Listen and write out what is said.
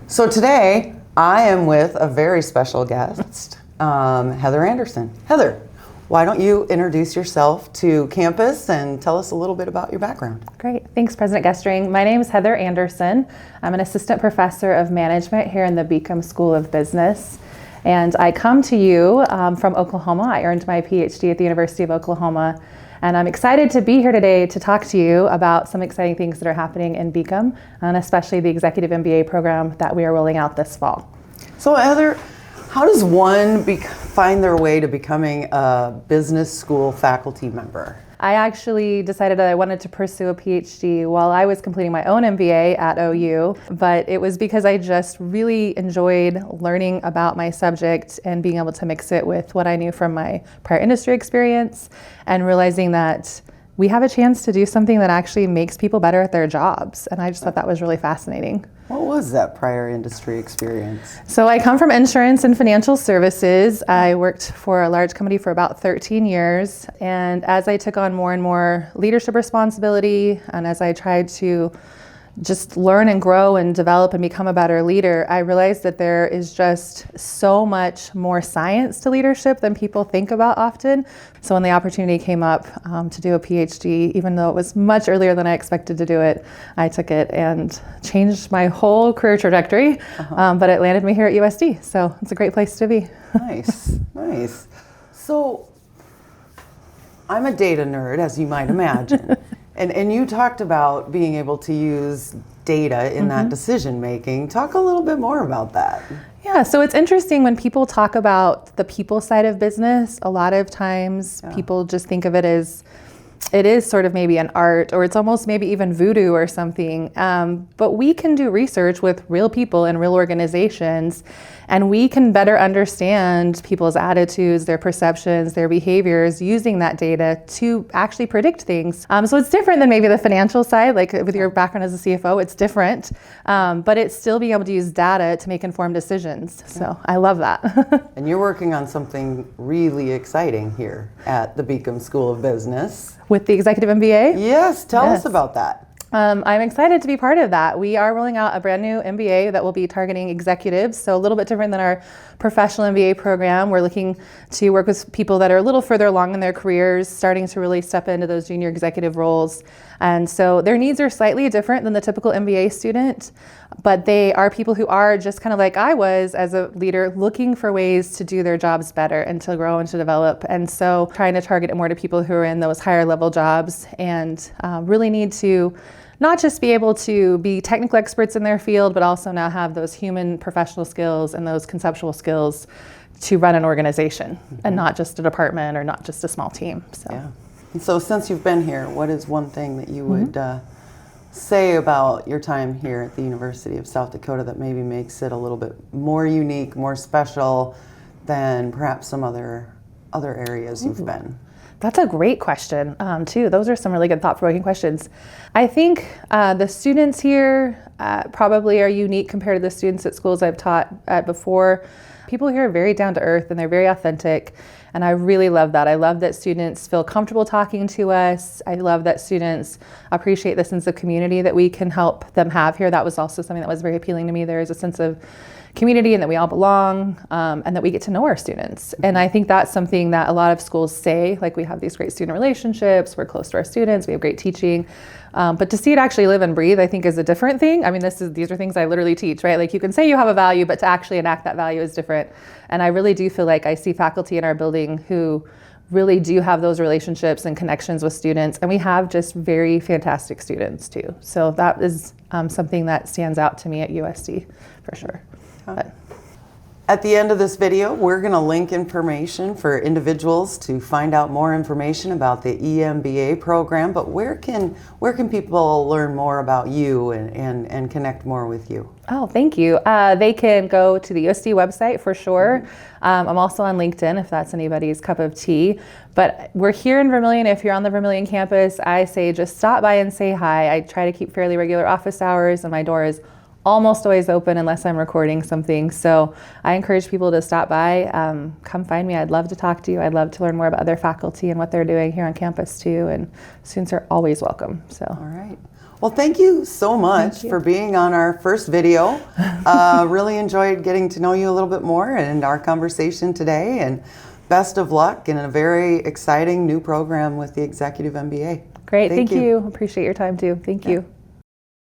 So today I am with a very special guest, Heather Anderson. Heather, why don't you introduce yourself to campus and tell us a little bit about your background? Great. Thanks, President Gestring. My name is Heather Anderson. I'm an assistant professor of management here in the Beacom School of Business. And I come to you from Oklahoma. I earned my Ph.D. at the University of Oklahoma. And I'm excited to be here today to talk to you about some exciting things that are happening in Beacom, and especially the Executive MBA program that we are rolling out this fall. So Heather, how does one find their way to becoming a business school faculty member? I actually decided that I wanted to pursue a Ph.D. while I was completing my own MBA at OU, but it was because I just really enjoyed learning about my subject and being able to mix it with what I knew from my prior industry experience and realizing that we have a chance to do something that actually makes people better at their jobs. And I just thought that was really fascinating. What was that prior industry experience? So I come from insurance and financial services. I worked for a large company for about 13 years. And as I took on more and more leadership responsibility, and as I tried to just learn and grow and develop and become a better leader, I realized that there is just so much more science to leadership than people think about often. So when the opportunity came up to do a PhD, even though it was much earlier than I expected to do it, I took it and changed my whole career trajectory. But it landed me here at USD, so it's a great place to be. Nice, nice. So I'm a data nerd, as you might imagine. And you talked about being able to use data in that decision making. Talk a little bit more about that. Yeah, so it's interesting when people talk about the people side of business, a lot of times people just think of it as it is sort of maybe an art, or it's almost maybe even voodoo or something. But we can do research with real people and real organizations, and we can better understand people's attitudes, their perceptions, their behaviors using that data to actually predict things. So it's different than maybe the financial side, like with your background as a CFO, it's different, but it's still being able to use data to make informed decisions. So I love that. And you're working on something really exciting here at the Beacom School of Business. With the Executive MBA? Yes, tell us about that. I'm excited to be part of that. We are rolling out a brand new MBA that will be targeting executives, so a little bit different than our professional MBA program. We're looking to work with people that are a little further along in their careers, starting to really step into those junior executive roles. And so their needs are slightly different than the typical MBA student, but they are people who are just kind of like I was as a leader, looking for ways to do their jobs better and to grow and to develop. And so trying to target it more to people who are in those higher level jobs and really need to not just be able to be technical experts in their field, but also now have those human professional skills and those conceptual skills to run an organization and not just a department or not just a small team. So. Yeah. And so since you've been here, what is one thing that you would say about your time here at the University of South Dakota that maybe makes it a little bit more unique, more special than perhaps some other areas you've been? That's a great question, too. Those are some really good thought-provoking questions. I think the students here probably are unique compared to the students at schools I've taught at before. People here are very down to earth and they're very authentic, and I really love that. I love that students feel comfortable talking to us. I love that students appreciate the sense of community that we can help them have here. That was also something that was very appealing to me. There is a sense of community and that we all belong, and that we get to know our students. And I think that's something that a lot of schools say, like we have these great student relationships, we're close to our students, we have great teaching. But to see it actually live and breathe, I think is a different thing. I mean, these are things I literally teach, right? Like you can say you have a value, but to actually enact that value is different. And I really do feel like I see faculty in our building who really do have those relationships and connections with students. And we have just very fantastic students too. So that is something that stands out to me at USD for sure. But. At the end of this video, we're going to link information for individuals to find out more information about the EMBA program. But where can people learn more about you and connect more with you? Oh, thank you. They can go to the USD website for sure. I'm also on LinkedIn if that's anybody's cup of tea. But we're here in Vermilion. If you're on the Vermilion campus, I say just stop by and say hi. I try to keep fairly regular office hours, and my door is almost always open unless I'm recording something. So I encourage people to stop by, come find me. I'd love to talk to you. I'd love to learn more about other faculty and what they're doing here on campus too. And students are always welcome. So. All right. Well, thank you so much you. for being on our first video. Really enjoyed getting to know you a little bit more and our conversation today, and best of luck in a very exciting new program with the Executive MBA. Great, thank you. Appreciate your time too. Thank you.